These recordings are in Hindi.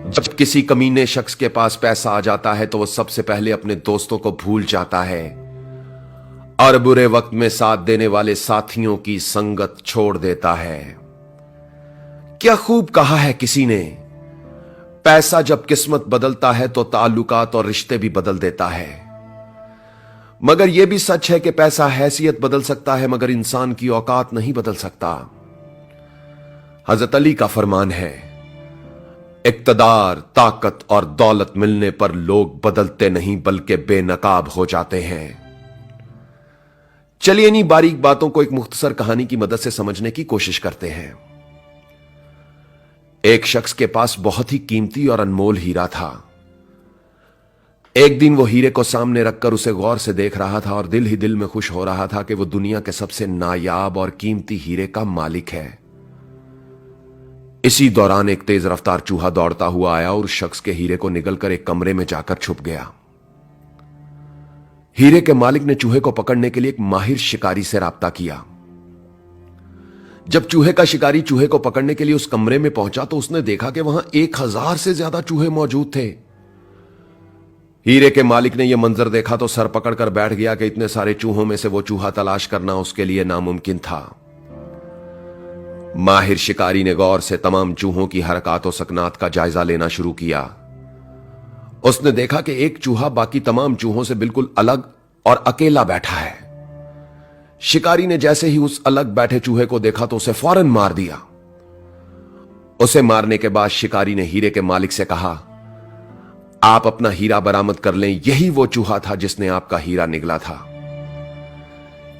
जब किसी कमीने शख्स के पास पैसा आ जाता है तो वह सबसे पहले अपने दोस्तों को भूल जाता है और बुरे वक्त में साथ देने वाले साथियों की संगत छोड़ देता है। क्या खूब कहा है किसी ने, पैसा जब किस्मत बदलता है तो ताल्लुकात और रिश्ते भी बदल देता है। मगर यह भी सच है कि पैसा हैसियत बदल सकता है मगर इंसान की औकात नहीं बदल सकता। हजरत अली का फरमान है, इक्तदार, ताकत और दौलत मिलने पर लोग बदलते नहीं बल्कि बेनकाब हो जाते हैं। चलिए इन्हीं बारीक बातों को एक मुख्तसर कहानी की मदद से समझने की कोशिश करते हैं। एक शख्स के पास बहुत ही कीमती और अनमोल हीरा था। एक दिन वो हीरे को सामने रखकर उसे गौर से देख रहा था और दिल ही दिल में खुश हो रहा था कि वो दुनिया के सबसे नायाब और कीमती हीरे का मालिक है। इसी दौरान एक तेज रफ्तार चूहा दौड़ता हुआ आया और उस शख्स के हीरे को निगलकर एक कमरे में जाकर छुप गया। हीरे के मालिक ने चूहे को पकड़ने के लिए एक माहिर शिकारी से राब्ता किया। जब चूहे का शिकारी चूहे को पकड़ने के लिए उस कमरे में पहुंचा तो उसने देखा कि वहां 1000 से ज्यादा चूहे मौजूद थे। हीरे के मालिक ने यह मंजर देखा तो सर पकड़कर बैठ गया कि इतने सारे चूहों में से वो चूहा तलाश करना उसके लिए नामुमकिन था। माहिर शिकारी ने गौर से तमाम चूहों की हरकत और सकनात का जायजा लेना शुरू किया। उसने देखा कि एक चूहा बाकी तमाम चूहों से बिल्कुल अलग और अकेला बैठा है। शिकारी ने जैसे ही उस अलग बैठे चूहे को देखा तो उसे फौरन मार दिया। उसे मारने के बाद शिकारी ने हीरे के मालिक से कहा, आप अपना हीरा बरामद कर लें, यही वो चूहा था जिसने आपका हीरा निगला था।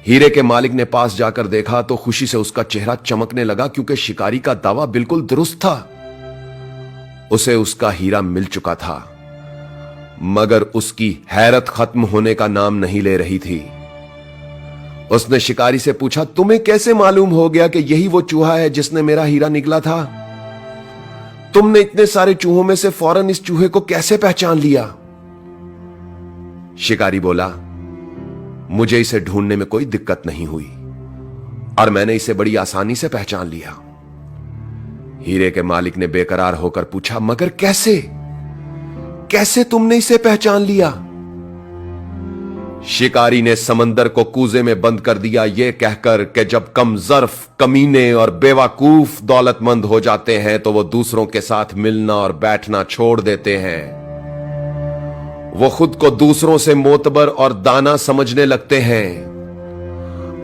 हीरे के मालिक ने पास जाकर देखा तो खुशी से उसका चेहरा चमकने लगा क्योंकि शिकारी का दावा बिल्कुल दुरुस्त था। उसे उसका हीरा मिल चुका था मगर उसकी हैरत खत्म होने का नाम नहीं ले रही थी। उसने शिकारी से पूछा, तुम्हें कैसे मालूम हो गया कि यही वो चूहा है जिसने मेरा हीरा निगला था? तुमने इतने सारे चूहों में से फौरन इस चूहे को कैसे पहचान लिया? शिकारी बोला, मुझे इसे ढूंढने में कोई दिक्कत नहीं हुई और मैंने इसे बड़ी आसानी से पहचान लिया। हीरे के मालिक ने बेकरार होकर पूछा, मगर कैसे तुमने इसे पहचान लिया? शिकारी ने समंदर को कूजे में बंद कर दिया, यह कहकर कि जब कम ज़र्फ, कमीने और बेवकूफ दौलतमंद हो जाते हैं तो वो दूसरों के साथ मिलना और बैठना छोड़ देते हैं। वो खुद को दूसरों से मोतबर और दाना समझने लगते हैं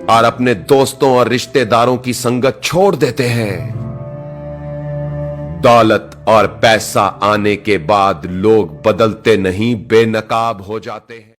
और अपने दोस्तों और रिश्तेदारों की संगत छोड़ देते हैं। दौलत और पैसा आने के बाद लोग बदलते नहीं, बेनकाब हो जाते हैं।